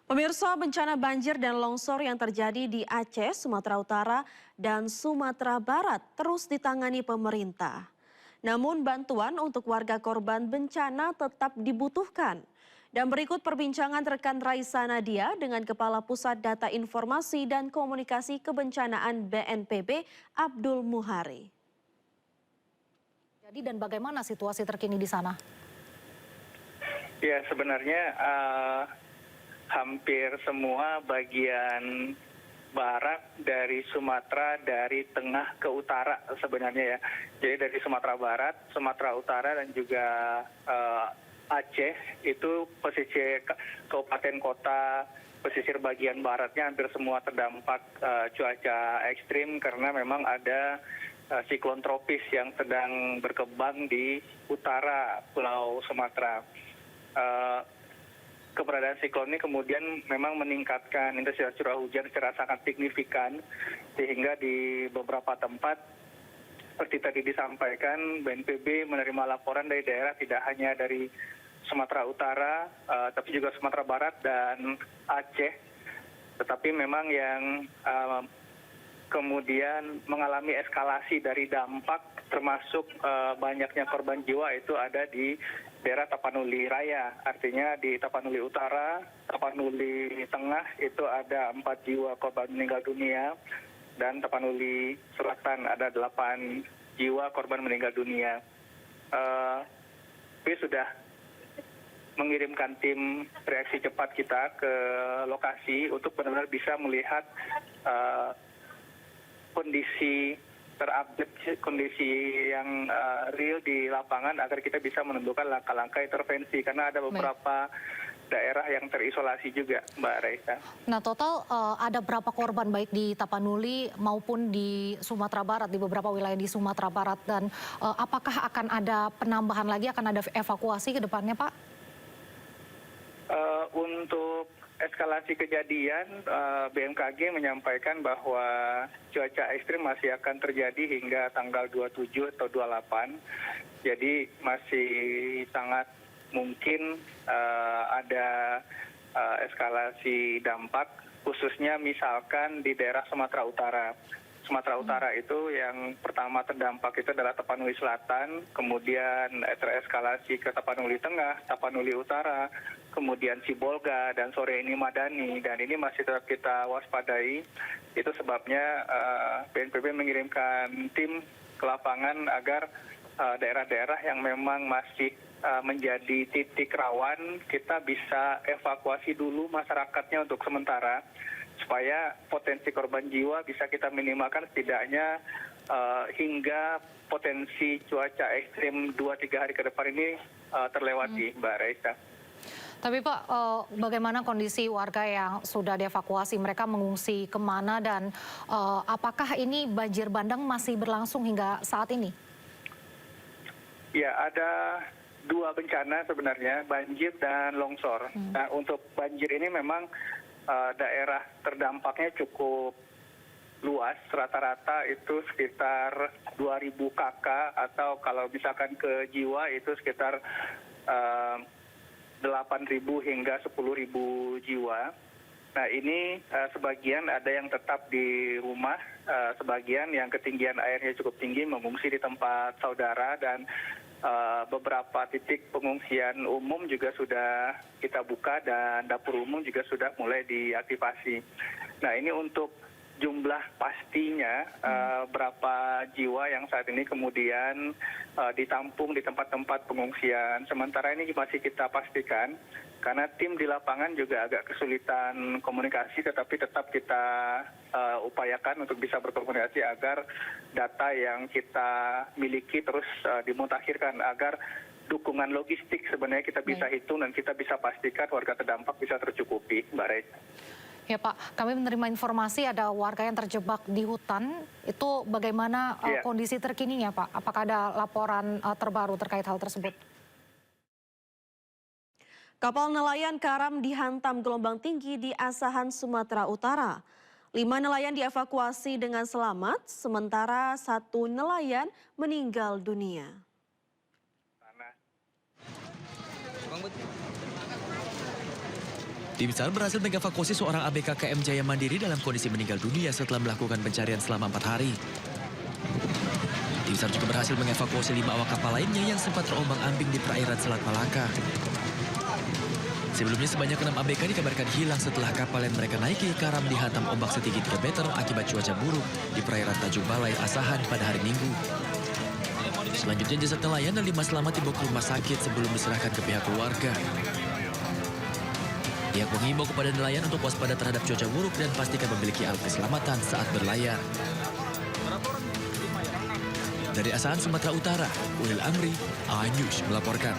Pemirsa, bencana banjir dan longsor yang terjadi di Aceh, Sumatera Utara, dan Sumatera Barat terus ditangani pemerintah. Namun bantuan untuk warga korban bencana tetap dibutuhkan. Dan berikut perbincangan rekan Raisa Nadia dengan Kepala Pusat Data Informasi dan Komunikasi Kebencanaan BNPB, Abdul Muhari. Dan bagaimana situasi terkini di sana? Ya, sebenarnya hampir semua bagian barat dari Sumatera, dari tengah ke utara sebenarnya ya. Jadi dari Sumatera Barat, Sumatera Utara, dan juga Aceh, itu pesisir kabupaten kota, pesisir bagian baratnya hampir semua terdampak cuaca ekstrim karena memang ada siklon tropis yang sedang berkembang di utara Pulau Sumatera. Keberadaan siklon ini kemudian memang meningkatkan intensitas curah hujan secara sangat signifikan, sehingga di beberapa tempat seperti tadi disampaikan, BNPB menerima laporan dari daerah tidak hanya dari Sumatera Utara, tapi juga Sumatera Barat dan Aceh, tetapi memang yang kemudian mengalami eskalasi dari dampak termasuk banyaknya korban jiwa itu ada di daerah Tapanuli Raya. Artinya di Tapanuli Utara, Tapanuli Tengah itu ada 4 jiwa korban meninggal dunia, dan Tapanuli Selatan ada 8 jiwa korban meninggal dunia. Tapi sudah mengirimkan tim reaksi cepat kita ke lokasi untuk benar-benar bisa melihat kondisi terupdate, kondisi yang real di lapangan agar kita bisa menentukan langkah-langkah intervensi, karena ada beberapa daerah yang terisolasi juga, Mbak Raisa. Nah, total ada berapa korban baik di Tapanuli maupun di Sumatera Barat, di beberapa wilayah di Sumatera Barat, dan apakah akan ada penambahan lagi, akan ada evakuasi ke depannya, Pak? Untuk eskalasi kejadian, BMKG menyampaikan bahwa cuaca ekstrim masih akan terjadi hingga tanggal 27 atau 28. Jadi masih sangat mungkin ada eskalasi dampak, khususnya misalkan di daerah Sumatera Utara. Sumatera Utara itu yang pertama terdampak itu adalah Tapanuli Selatan, kemudian tereskalasi ke Tapanuli Tengah, Tapanuli Utara, kemudian Sibolga, dan sore ini Madani, dan ini masih tetap kita waspadai. Itu sebabnya BNPB mengirimkan tim ke lapangan agar daerah-daerah yang memang masih menjadi titik rawan, kita bisa evakuasi dulu masyarakatnya untuk sementara, supaya potensi korban jiwa bisa kita minimalkan setidaknya hingga potensi cuaca ekstrim 2-3 hari ke depan ini terlewati, Mbak Raisa. Tapi Pak, bagaimana kondisi warga yang sudah dievakuasi? Mereka mengungsi kemana, dan apakah ini banjir bandang masih berlangsung hingga saat ini? Ya, ada 2 bencana sebenarnya, banjir dan longsor. Nah, untuk banjir ini memang daerah terdampaknya cukup luas, rata-rata itu sekitar 2.000 KK, atau kalau misalkan ke jiwa itu sekitar 8.000 hingga 10.000 jiwa. Nah, ini sebagian ada yang tetap di rumah, sebagian yang ketinggian airnya cukup tinggi mengungsi di tempat saudara, dan beberapa titik pengungsian umum juga sudah kita buka, dan dapur umum juga sudah mulai diaktifasi. Nah, ini untuk jumlah pastinya berapa jiwa yang saat ini kemudian ditampung di tempat-tempat pengungsian. Sementara ini masih kita pastikan, karena tim di lapangan juga agak kesulitan komunikasi, tetapi tetap kita upayakan untuk bisa berkomunikasi agar data yang kita miliki terus dimutakhirkan, agar dukungan logistik sebenarnya kita bisa hitung dan kita bisa pastikan warga terdampak bisa tercukupi, Mbak Reisa. Ya Pak, kami menerima informasi ada warga yang terjebak di hutan. Itu bagaimana kondisi terkininya, Pak? Apakah ada laporan terbaru terkait hal tersebut? Kapal nelayan karam dihantam gelombang tinggi di Asahan, Sumatera Utara. 5 nelayan dievakuasi dengan selamat, sementara 1 nelayan meninggal dunia. Tim SAR berhasil mengevakuasi seorang ABK KM Jaya Mandiri dalam kondisi meninggal dunia setelah melakukan pencarian selama 4 hari. Tim SAR juga berhasil mengevakuasi 5 awak kapal lainnya yang sempat terombang-ambing di perairan Selat Malaka. Sebelumnya sebanyak 6 ABK dikabarkan hilang setelah kapal yang mereka naiki karam dihantam ombak setinggi 3 meter akibat cuaca buruk di perairan Tanjung Balai, Asahan pada hari Minggu. Selanjutnya jasad nelayan dan 5 selamat dibawa ke rumah sakit sebelum diserahkan ke pihak keluarga. Pihak mengimbau kepada nelayan untuk waspada terhadap cuaca buruk dan pastikan memiliki alat keselamatan saat berlayar. Dari Asahan, Sumatera Utara, Ulil Amri, iNews melaporkan.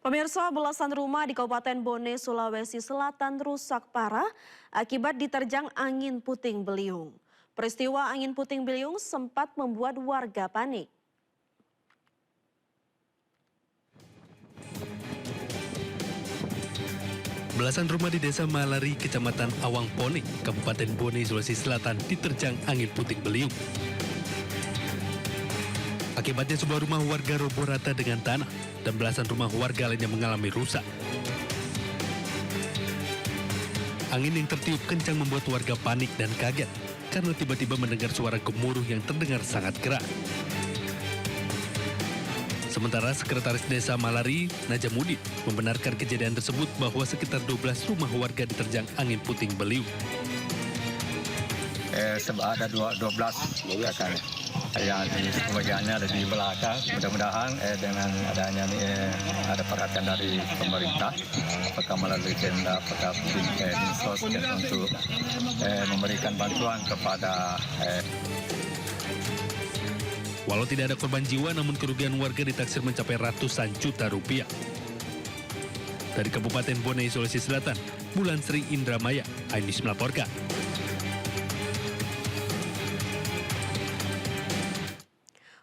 Pemirsa, belasan rumah di Kabupaten Bone, Sulawesi Selatan rusak parah akibat diterjang angin puting beliung. Peristiwa angin puting beliung sempat membuat warga panik. Belasan rumah di Desa Malari, Kecamatan Awang Pone, Kabupaten Bone, Sulawesi Selatan diterjang angin puting beliung. Akibatnya sebuah rumah warga roboh rata dengan tanah dan belasan rumah warga lainnya mengalami rusak. Angin yang tertiup kencang membuat warga panik dan kaget karena tiba-tiba mendengar suara gemuruh yang terdengar sangat keras. Sementara Sekretaris Desa Malari, Najamudin, membenarkan kejadian tersebut bahwa sekitar 12 rumah warga diterjang angin puting beliung. Sebab ada 12 kakak yang di sebagiannya ada di belakang. Mudah-mudahan dengan adanya ada perhatian dari pemerintah, apakah melalui Pemda, apakah Dinsos untuk memberikan bantuan kepada. Walau tidak ada korban jiwa, namun kerugian warga ditaksir mencapai ratusan juta rupiah. Dari Kabupaten Bone, Sulawesi Selatan, Bulan Sri Indramaya, iNews melaporkan.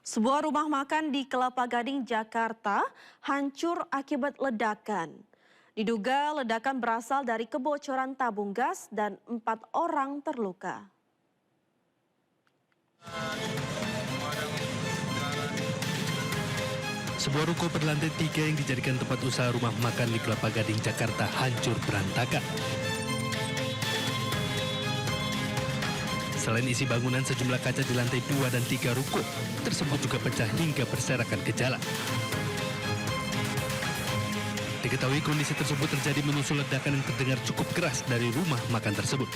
Sebuah rumah makan di Kelapa Gading, Jakarta, hancur akibat ledakan. Diduga ledakan berasal dari kebocoran tabung gas dan 4 orang terluka. Sebuah ruko berlantai 3 yang dijadikan tempat usaha rumah makan di Kelapa Gading, Jakarta hancur berantakan. Selain isi bangunan, sejumlah kaca di lantai 2 dan 3 ruko tersebut juga pecah hingga berserakan ke jalan. Diketahui kondisi tersebut terjadi menyusul ledakan yang terdengar cukup keras dari rumah makan tersebut.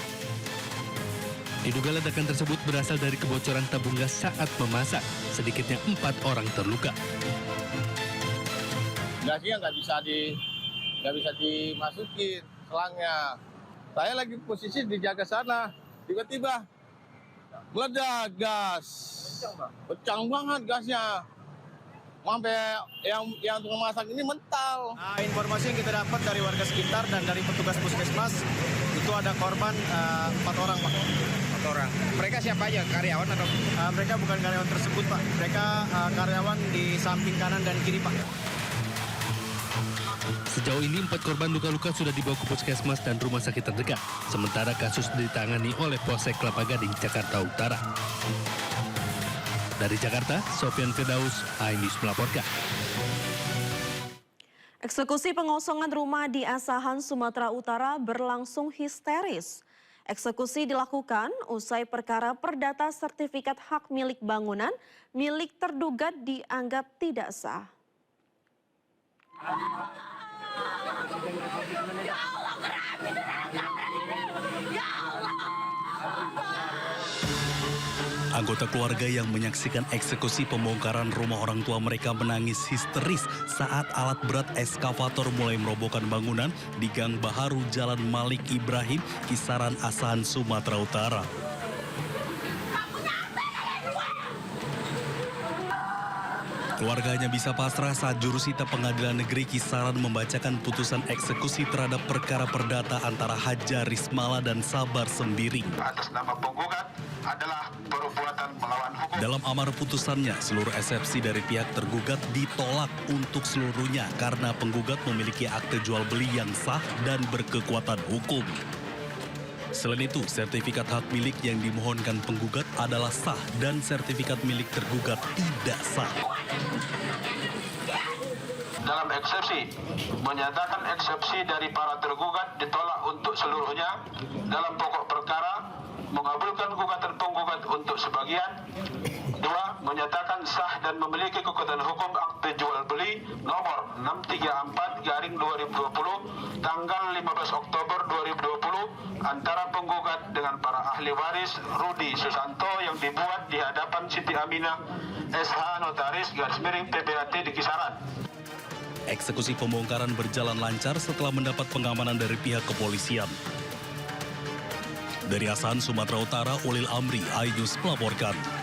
Diduga ledakan tersebut berasal dari kebocoran tabung gas saat memasak. Sedikitnya 4 orang terluka. Gasnya nggak bisa dimasukin selangnya. Saya lagi posisi di jaga sana, tiba-tiba meledak gas, pecah banget gasnya. Sampai yang tukang masak ini mental. Nah, informasi yang kita dapat dari warga sekitar dan dari petugas puskesmas itu ada korban 4 orang, Pak. 4 orang. Mereka siapa aja? Karyawan atau? Mereka bukan karyawan tersebut, Pak. Mereka karyawan di samping kanan dan kiri, Pak. Sejauh ini 4 korban luka-luka sudah dibawa ke puskesmas dan rumah sakit terdekat. Sementara kasus ditangani oleh Polsek Kelapa Gading, Jakarta Utara. Dari Jakarta, Sofian Firdaus, iNews melaporkan. Eksekusi pengosongan rumah di Asahan, Sumatera Utara berlangsung histeris. Eksekusi dilakukan usai perkara perdata sertifikat hak milik bangunan milik terduga dianggap tidak sah. Anggota keluarga yang menyaksikan eksekusi pembongkaran rumah orang tua mereka menangis histeris saat alat berat eskavator mulai merobohkan bangunan di Gang Baharu, Jalan Malik Ibrahim, Kisaran, Asahan, Sumatera Utara. Keluarganya bisa pasrah saat jurusita Pengadilan Negeri Kisaran membacakan putusan eksekusi terhadap perkara perdata antara Haja Rismala dan Sabar Sendiri. Atas nama penggugat adalah perbuatan melawan hukum. Dalam amar putusannya, seluruh eksepsi dari pihak tergugat ditolak untuk seluruhnya karena penggugat memiliki akte jual beli yang sah dan berkekuatan hukum. Selain itu, sertifikat hak milik yang dimohonkan penggugat adalah sah dan sertifikat milik tergugat tidak sah. dalam eksepsi, menyatakan eksepsi dari para tergugat ditolak untuk seluruhnya dalam pokok perkara, mengabulkan gugatan penggugat untuk sebagian. 2. Menyatakan sah dan memiliki kekuatan hukum akte jual beli nomor 634/2020 tanggal 15 Oktober 2020 antara penggugat dengan para ahli waris Rudi Susanto yang dibuat di hadapan Siti Aminah SH Notaris _PPAT di Kisaran. Eksekusi pembongkaran berjalan lancar setelah mendapat pengamanan dari pihak kepolisian. Dari Asahan, Sumatera Utara, Ulil Amri, iNews melaporkan.